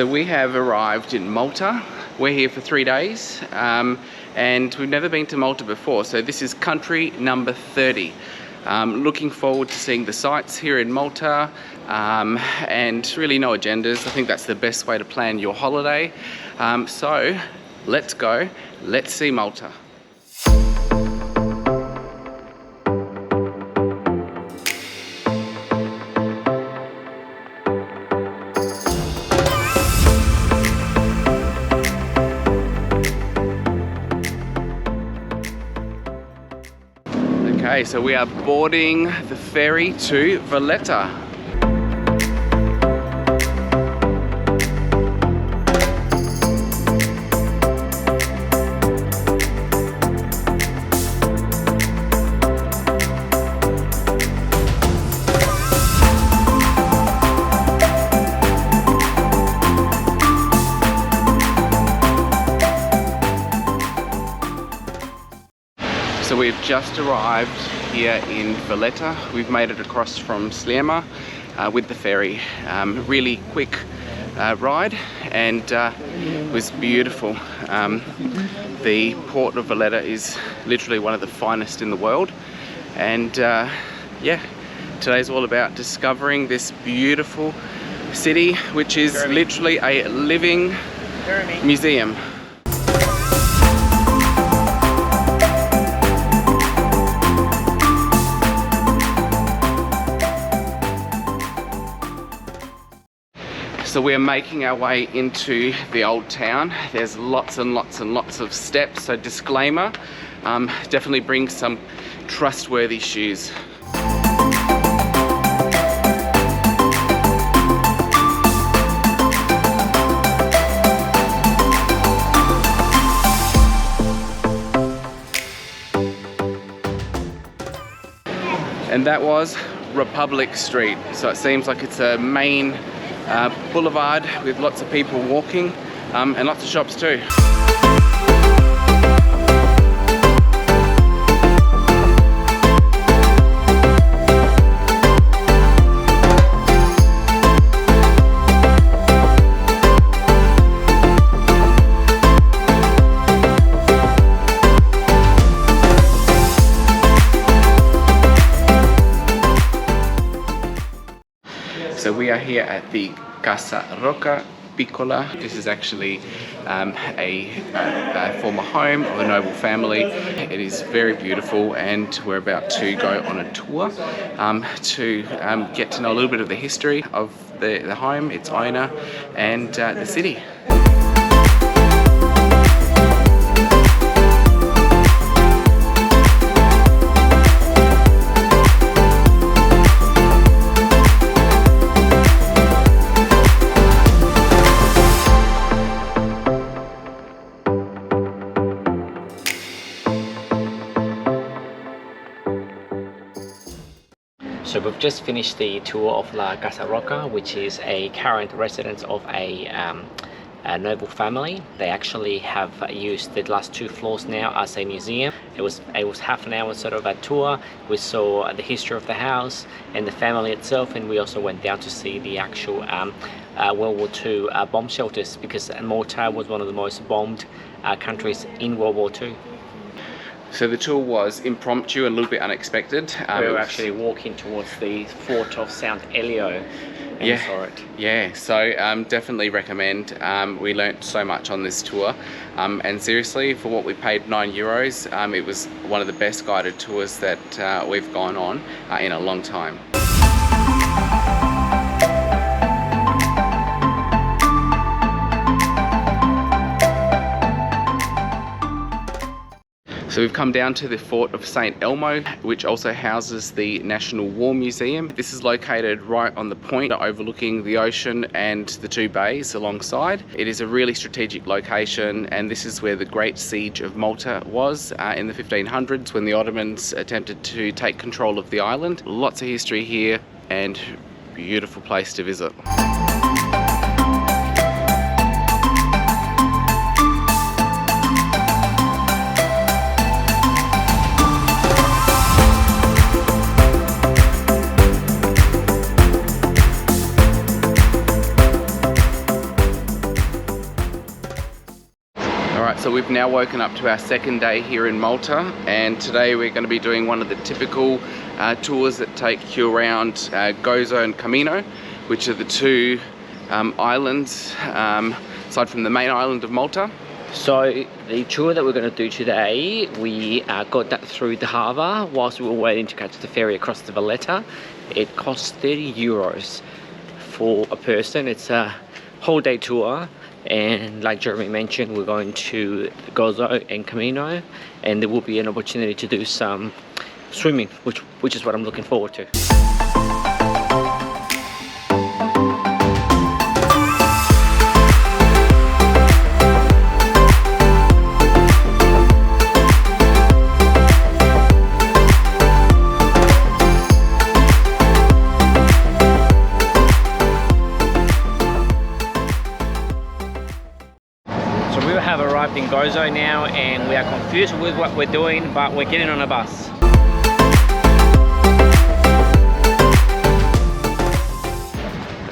So we have arrived in Malta. We're here for 3 days and we've never been to Malta before, so this is country number 30. Looking forward to seeing the sights here in Malta and really no agendas. I think that's the best way to plan your holiday. So let's go, let's see Malta. Okay, so we are boarding the ferry to Valletta. So we've just arrived here in Valletta. We've made it across from Sliema with the ferry. Really quick ride and it was beautiful. The port of Valletta is literally one of the finest in the world, and yeah, today's all about discovering this beautiful city, which is literally a living museum. So we're making our way into the old town. There's lots and lots and lots of steps, so disclaimer, definitely bring some trustworthy shoes. And that was Republic Street. So it seems like it's a main boulevard with lots of people walking and lots of shops too. So we are here at the Casa Rocca Piccola. This is actually a former home of a noble family. It is very beautiful, and we're about to go on a tour to get to know a little bit of the history of the home, its owner, and the city. So we've just finished the tour of La Casa Rocca, which is a current residence of a noble family. They actually have used the last 2 floors now as a museum. It was half an hour sort of a tour. We saw the history of the house and the family itself, and we also went down to see the actual World War II bomb shelters, because Malta was one of the most bombed countries in World War II. So the tour was impromptu and a little bit unexpected. We were actually walking towards the fort of Sant Elio and saw it. Yeah, so definitely recommend. We learnt so much on this tour, and seriously, for what we paid, €9, it was one of the best guided tours that we've gone on in a long time. So we've come down to the fort of St. Elmo, which also houses the National War Museum. This is located right on the point overlooking the ocean and the 2 bays alongside. It is a really strategic location, and this is where the Great Siege of Malta was in the 1500s, when the Ottomans attempted to take control of the island. Lots of history here and beautiful place to visit. now woken up to our second day here in Malta, and today we're going to be doing one of the typical tours that take you around Gozo and Comino, which are the two islands aside from the main island of Malta. So the tour that we're going to do today, we got that through the harbour whilst we were waiting to catch the ferry across to Valletta. It costs 30 euros for a person. It's a whole day tour, and like Jeremy mentioned, we're going to Gozo and Comino, and there will be an opportunity to do some swimming, which is what I'm looking forward to. In Gozo now, and we are confused with what we're doing, but we're getting on a bus.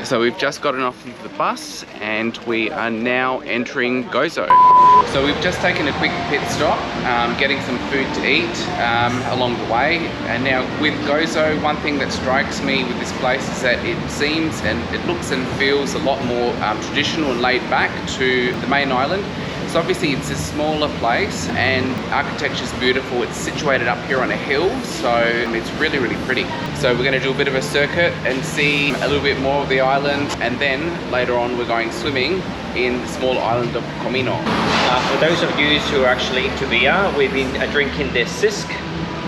So we've just gotten off of the bus and we are now entering Gozo. So we've just taken a quick pit stop, getting some food to eat along the way. And now with Gozo, one thing that strikes me with this place is that it seems and it looks and feels a lot more traditional and laid back to the main island. So obviously it's a smaller place and architecture is beautiful. It's situated up here on a hill, so it's really, really pretty. So we're going to do a bit of a circuit and see a little bit more of the island, and then later on we're going swimming in the small island of Comino. For those of you who are actually into beer, we've been drinking the Sisk,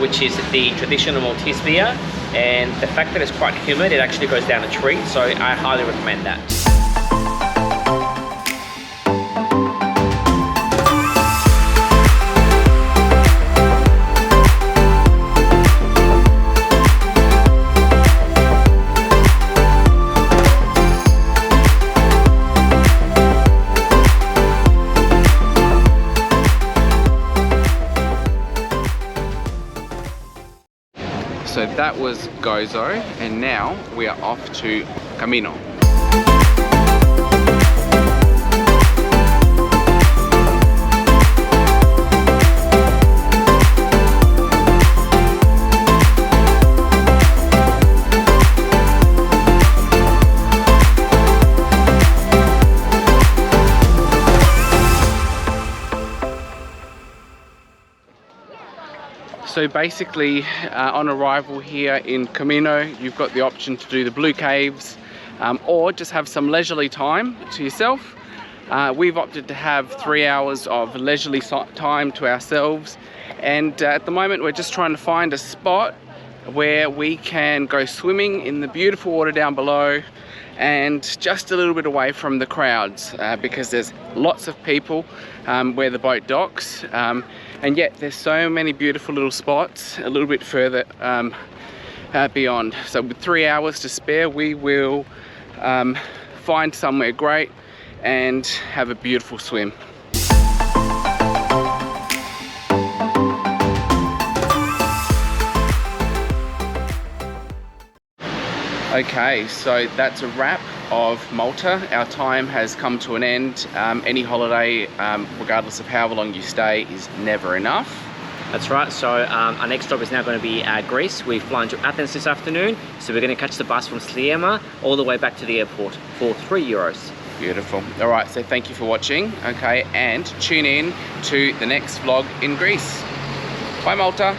which is the traditional Maltese beer, and the fact that it's quite humid, it actually goes down a treat, so I highly recommend that. So that was Gozo, and now we are off to Comino. So basically, on arrival here in Comino, you've got the option to do the Blue Caves or just have some leisurely time to yourself. We've opted to have 3 hours of leisurely time to ourselves, and at the moment we're just trying to find a spot where we can go swimming in the beautiful water down below and just a little bit away from the crowds, because there's lots of people where the boat docks, and yet there's so many beautiful little spots a little bit further beyond. So with 3 hours to spare, we will find somewhere great and have a beautiful swim. Okay, so that's a wrap of Malta. Our time has come to an end. Any holiday, regardless of how long you stay, is never enough. That's right, so our next stop is now going to be Greece. We've flown to Athens this afternoon, so we're going to catch the bus from Sliema all the way back to the airport for 3 euros. Beautiful. All right, so thank you for watching, okay, and tune in to the next vlog in Greece. Bye, Malta.